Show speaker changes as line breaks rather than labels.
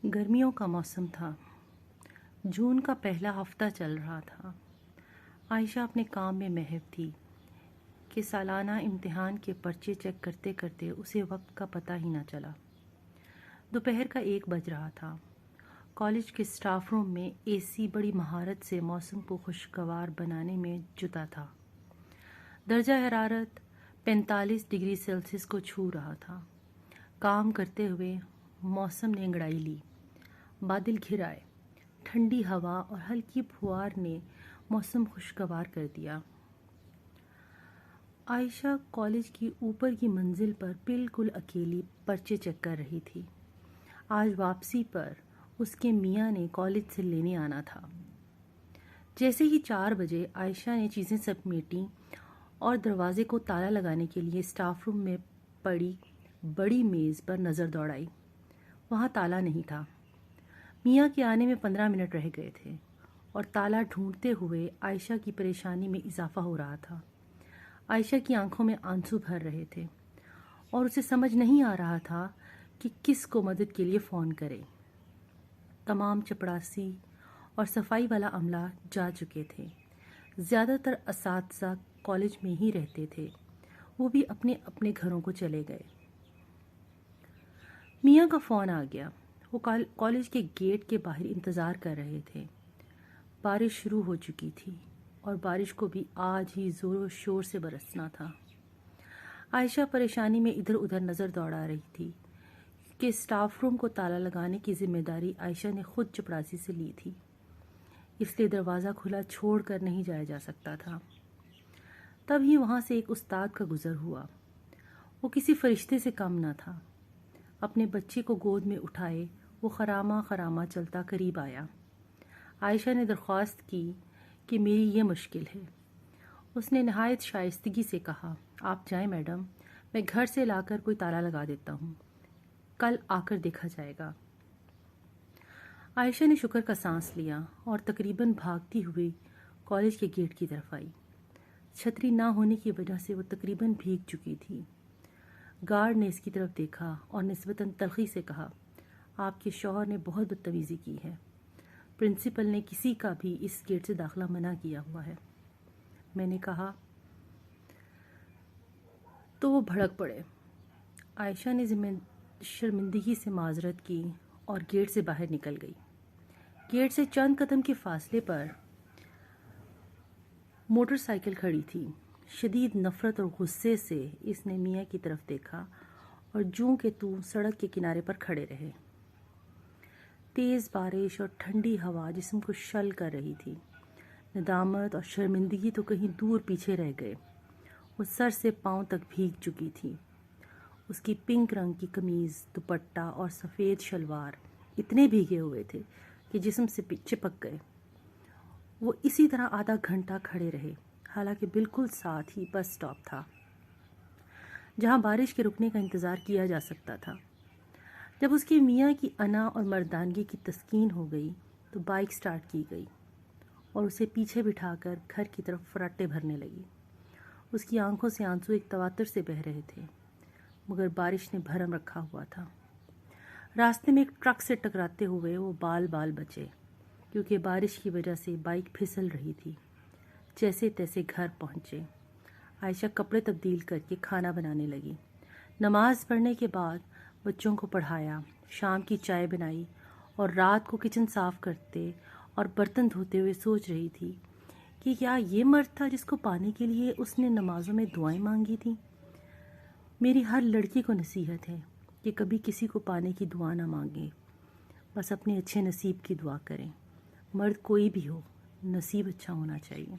گرمیوں کا موسم تھا۔ جون کا پہلا ہفتہ چل رہا تھا۔ عائشہ اپنے کام میں محو تھی کہ سالانہ امتحان کے پرچے چیک کرتے کرتے اسے وقت کا پتہ ہی نہ چلا۔ دوپہر کا 1 بج رہا تھا۔ کالج کے اسٹاف روم میں اے سی بڑی مہارت سے موسم کو خوشگوار بنانے میں جتا تھا۔ درجہ حرارت 45 ڈگری سیلسیس کو چھو رہا تھا۔ کام کرتے ہوئے موسم نے انگڑائی لی، بادل گھر آئے، ٹھنڈی ہوا اور ہلکی پھوار نے موسم خوشگوار کر دیا۔ عائشہ کالج کی اوپر کی منزل پر بالکل اکیلی پرچے چیک کر رہی تھی۔ آج واپسی پر اس کے میاں نے کالج سے لینے آنا تھا۔ جیسے ہی 4 بجے عائشہ نے چیزیں سمیٹیں اور دروازے کو تالا لگانے کے لیے اسٹاف روم میں پڑی بڑی میز پر نظر دوڑائی، وہاں تالا نہیں تھا۔ میاں کے آنے میں 15 منٹ رہ گئے تھے اور تالا ڈھونڈتے ہوئے عائشہ کی پریشانی میں اضافہ ہو رہا تھا۔ عائشہ کی آنکھوں میں آنسو بھر رہے تھے اور اسے سمجھ نہیں آ رہا تھا کہ کس کو مدد کے لیے فون کرے۔ تمام چپڑاسی اور صفائی والا عملہ جا چکے تھے۔ زیادہ تر اساتذہ کالج میں ہی رہتے تھے، وہ بھی اپنے اپنے گھروں کو چلے گئے۔ میاں کا فون آ گیا۔ وہ کالج کے گیٹ کے باہر انتظار کر رہے تھے۔ بارش شروع ہو چکی تھی اور بارش کو بھی آج ہی زور و شور سے برسنا تھا۔ عائشہ پریشانی میں ادھر ادھر نظر دوڑا رہی تھی کہ اسٹاف روم کو تالا لگانے کی ذمہ داری عائشہ نے خود چپڑاسی سے لی تھی، اس لیے دروازہ کھلا چھوڑ کر نہیں جایا جا سکتا تھا۔ تب ہی وہاں سے ایک استاد کا گزر ہوا۔ وہ کسی فرشتے سے کم نہ تھا۔ اپنے بچے کو گود میں اٹھائے وہ خرامہ خرامہ چلتا قریب آیا۔ عائشہ نے درخواست کی کہ میری یہ مشکل ہے۔ اس نے نہایت شائستگی سے کہا، آپ جائیں میڈم، میں گھر سے لا کر کوئی تالا لگا دیتا ہوں، کل آ کر دیکھا جائے گا۔ عائشہ نے شکر کا سانس لیا اور تقریباً بھاگتی ہوئی کالج کے گیٹ کی طرف آئی۔ چھتری نہ ہونے کی وجہ سے وہ تقریباً بھیگ چکی تھی۔ گارڈ نے اس کی طرف دیکھا اور نسبتاً تلخی سے کہا، آپ کے شوہر نے بہت بدتمیزی کی ہے، پرنسپل نے کسی کا بھی اس گیٹ سے داخلہ منع کیا ہوا ہے۔ میں نے کہا تو وہ بھڑک پڑے۔ عائشہ نے شرمندگی سے معذرت کی اور گیٹ سے باہر نکل گئی۔ گیٹ سے چند قدم کے فاصلے پر موٹر سائیکل کھڑی تھی۔ شدید نفرت اور غصے سے اس نے میاں کی طرف دیکھا اور جوں کہ توں سڑک کے کنارے پر کھڑے رہے۔ تیز بارش اور ٹھنڈی ہوا جسم کو شل کر رہی تھی۔ ندامت اور شرمندگی تو کہیں دور پیچھے رہ گئے۔ وہ سر سے پاؤں تک بھیگ چکی تھی۔ اس کی پنک رنگ کی قمیض، دوپٹہ اور سفید شلوار اتنے بھیگے ہوئے تھے کہ جسم سے چپک گئے۔ وہ اسی طرح آدھا گھنٹہ کھڑے رہے، حالانکہ بالکل ساتھ ہی بس سٹاپ تھا جہاں بارش کے رکنے کا انتظار کیا جا سکتا تھا۔ جب اس کے میاں کی انا اور مردانگی کی تسکین ہو گئی تو بائک سٹارٹ کی گئی اور اسے پیچھے بٹھا کر گھر کی طرف فراٹے بھرنے لگی۔ اس کی آنکھوں سے آنسو ایک تواتر سے بہہ رہے تھے، مگر بارش نے بھرم رکھا ہوا تھا۔ راستے میں ایک ٹرک سے ٹکراتے ہوئے وہ بال بچے، کیونکہ بارش کی وجہ سے بائک پھسل رہی تھی۔ جیسے تیسے گھر پہنچے۔ عائشہ کپڑے تبدیل کر کے کھانا بنانے لگی۔ نماز پڑھنے کے بعد بچوں کو پڑھایا، شام کی چائے بنائی اور رات کو کچن صاف کرتے اور برتن دھوتے ہوئے سوچ رہی تھی کہ کیا یہ مرد تھا جس کو پانے کے لیے اس نے نمازوں میں دعائیں مانگی تھیں۔ میری ہر لڑکی کو نصیحت ہے کہ کبھی کسی کو پانے کی دعا نہ مانگے، بس اپنے اچھے نصیب کی دعا کریں۔ مرد کوئی بھی ہو، نصیب اچھا ہونا چاہیے۔